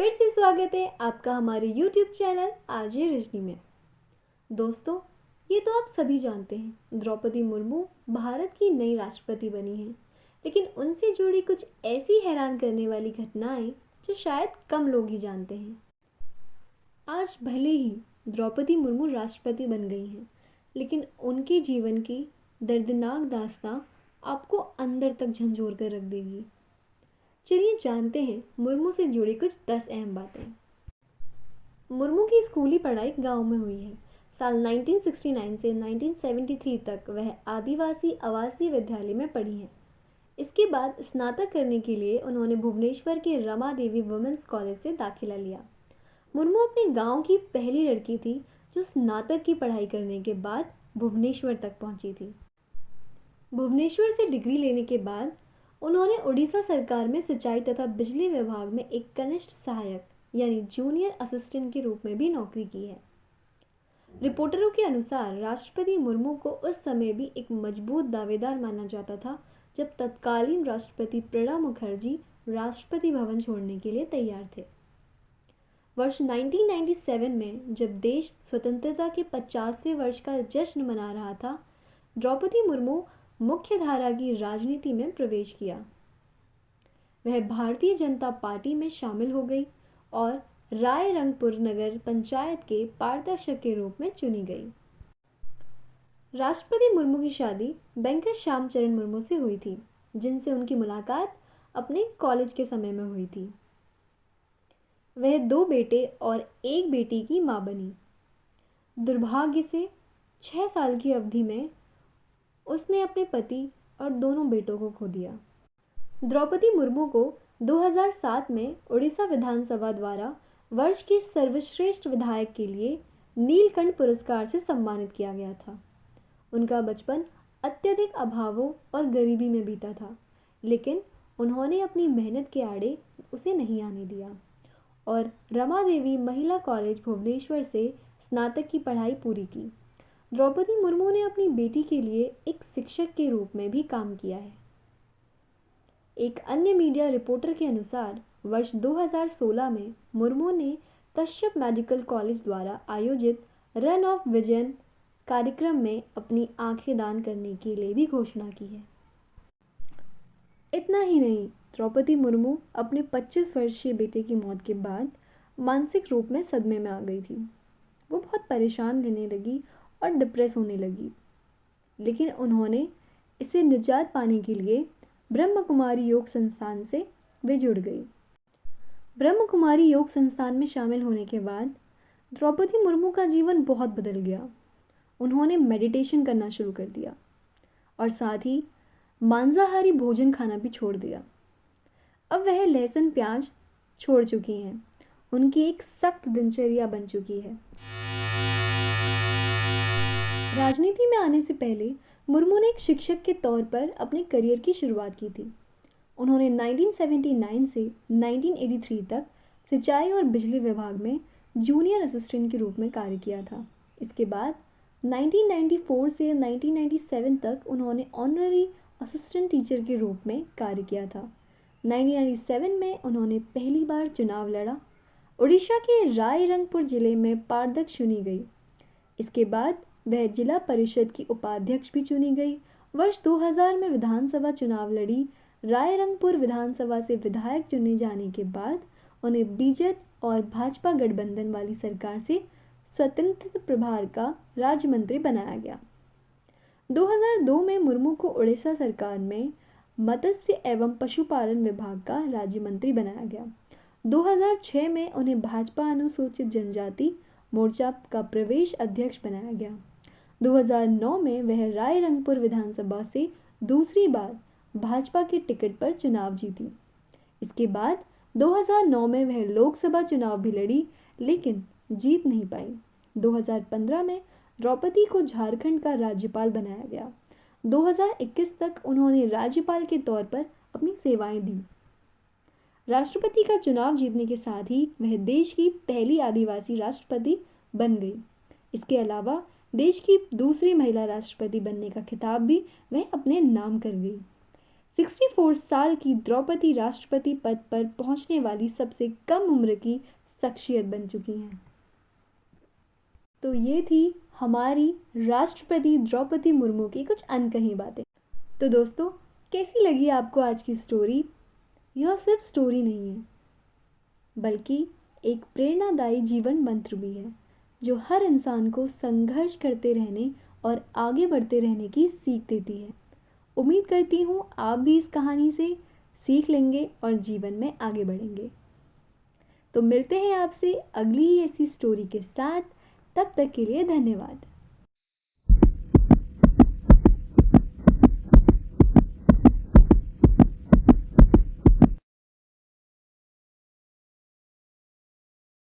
फिर से स्वागत है आपका हमारे YouTube चैनल आरजे रजनी में। दोस्तों, ये तो आप सभी जानते हैं, द्रौपदी मुर्मू भारत की नई राष्ट्रपति बनी हैं। लेकिन उनसे जुड़ी कुछ ऐसी हैरान करने वाली घटनाएं जो शायद कम लोग ही जानते हैं। आज भले ही द्रौपदी मुर्मू राष्ट्रपति बन गई हैं, लेकिन उनके जीवन की दर्दनाक दास्तां आपको अंदर तक झंझोर कर रख देगी। चलिए जानते हैं मुर्मू से जुड़ी कुछ 10 अहम बातें। मुर्मू की स्कूली पढ़ाई गांव में हुई है। साल 1969 से 1973 तक वह आदिवासी आवासीय विद्यालय में पढ़ी हैं। इसके बाद स्नातक करने के लिए उन्होंने भुवनेश्वर के रमा देवी वुमेन्स कॉलेज से दाखिला लिया। मुर्मू अपने गांव की पहली लड़की थी जो स्नातक की पढ़ाई करने के बाद भुवनेश्वर तक पहुंची थी। भुवनेश्वर से डिग्री लेने के बाद उन्होंने उड़ीसा सरकार में सिंचाई तथा बिजली विभाग में एक कनिष्ठ सहायक यानी जूनियर असिस्टेंट के रूप में भी नौकरी की है। रिपोर्टरों के अनुसार राष्ट्रपति मुर्मू को उस समय भी एक मजबूत दावेदार माना जाता था जब तत्कालीन राष्ट्रपति प्रणब मुखर्जी राष्ट्रपति भवन छोड़ने के लिए तैयार थे। वर्ष 1997 में जब देश स्वतंत्रता के 50वें वर्ष का जश्न मना रहा था, द्रौपदी मुर्मू मुख्य धारा की राजनीति में प्रवेश किया। वह भारतीय जनता पार्टी में शामिल हो गई और रायरंगपुर नगर पंचायत के पार्षद के रूप में चुनी गई। राष्ट्रपति मुर्मू की शादी बैंकर श्यामचरण मुर्मू से हुई थी, जिनसे उनकी मुलाकात अपने कॉलेज के समय में हुई थी। वह 2 बेटे और 1 बेटी की मां बनी। दुर्भाग्य से 6 साल की अवधि में उसने अपने पति और दोनों बेटों को खो दिया। द्रौपदी मुर्मू को 2007 में उड़ीसा विधानसभा द्वारा वर्ष की सर्वश्रेष्ठ विधायक के लिए नीलकंठ पुरस्कार से सम्मानित किया गया था। उनका बचपन अत्यधिक अभावों और गरीबी में बीता था, लेकिन उन्होंने अपनी मेहनत के आड़े उसे नहीं आने दिया और रमा देवी महिला कॉलेज भुवनेश्वर से स्नातक की पढ़ाई पूरी की। द्रौपदी मुर्मू ने अपनी बेटी के लिए एक शिक्षक के रूप में भी काम किया है। एक अन्य मीडिया रिपोर्टर के अनुसार वर्ष 2016 में मुर्मू ने कश्यप मेडिकल कॉलेज द्वारा आयोजित रन ऑफ विजन कार्यक्रम में अपनी आंखें दान करने के लिए भी घोषणा की है। इतना ही नहीं, द्रौपदी मुर्मू अपने 25 वर्षीय बेटे की मौत के बाद मानसिक रूप में सदमे में आ गई थी। वो बहुत परेशान रहने लगी और डिप्रेस होने लगी, लेकिन उन्होंने इसे निजात पाने के लिए ब्रह्म कुमारी योग संस्थान से वे जुड़ गई। ब्रह्म कुमारी योग संस्थान में शामिल होने के बाद द्रौपदी मुर्मू का जीवन बहुत बदल गया। उन्होंने मेडिटेशन करना शुरू कर दिया और साथ ही मांसाहारी भोजन खाना भी छोड़ दिया। अब वह लहसुन प्याज छोड़ चुकी हैं। उनकी एक सख्त दिनचर्या बन चुकी है। राजनीति में आने से पहले मुर्मू ने एक शिक्षक के तौर पर अपने करियर की शुरुआत की थी। उन्होंने 1979 से 1983 तक सिंचाई और बिजली विभाग में जूनियर असिस्टेंट के रूप में कार्य किया था। इसके बाद 1994 से 1997 तक उन्होंने ऑनररी असिस्टेंट टीचर के रूप में कार्य किया था। 1997 में उन्होंने पहली बार चुनाव लड़ा। उड़ीसा के रायरंगपुर जिले में पार्षद चुनी गई। इसके बाद वह जिला परिषद की उपाध्यक्ष भी चुनी गई। वर्ष 2000 में विधानसभा चुनाव लड़ी। रायरंगपुर विधानसभा से विधायक चुने जाने के बाद उन्हें बीजेपी और भाजपा गठबंधन वाली सरकार से स्वतंत्र प्रभार का राज्य मंत्री बनाया गया। 2002 में मुर्मू को उड़ीसा सरकार में मत्स्य एवं पशुपालन विभाग का राज्य मंत्री बनाया गया। 2006 में उन्हें भाजपा अनुसूचित जनजाति मोर्चा का प्रदेश अध्यक्ष बनाया गया। 2009 में वह रायरंगपुर विधानसभा से दूसरी बार भाजपा के टिकट पर चुनाव जीती। इसके बाद 2009 में वह लोकसभा चुनाव भी लड़ी, लेकिन जीत नहीं पाई। 2015 में द्रौपदी को झारखंड का राज्यपाल बनाया गया। 2021 तक उन्होंने राज्यपाल के तौर पर अपनी सेवाएं दी। राष्ट्रपति का चुनाव जीतने के साथ ही वह देश की पहली आदिवासी राष्ट्रपति बन गई। इसके अलावा देश की दूसरी महिला राष्ट्रपति बनने का खिताब भी वह अपने नाम कर गई। 64 साल की द्रौपदी राष्ट्रपति पद पर पहुंचने वाली सबसे कम उम्र की शख्सियत बन चुकी हैं। तो ये थी हमारी राष्ट्रपति द्रौपदी मुर्मू की कुछ अनकही बातें। तो दोस्तों, कैसी लगी आपको आज की स्टोरी? यह सिर्फ स्टोरी नहीं है, बल्कि एक प्रेरणादायी जीवन मंत्र भी है, जो हर इंसान को संघर्ष करते रहने और आगे बढ़ते रहने की सीख देती है। उम्मीद करती हूँ आप भी इस कहानी से सीख लेंगे और जीवन में आगे बढ़ेंगे। तो मिलते हैं आपसे अगली ही ऐसी स्टोरी के साथ। तब तक के लिए धन्यवाद।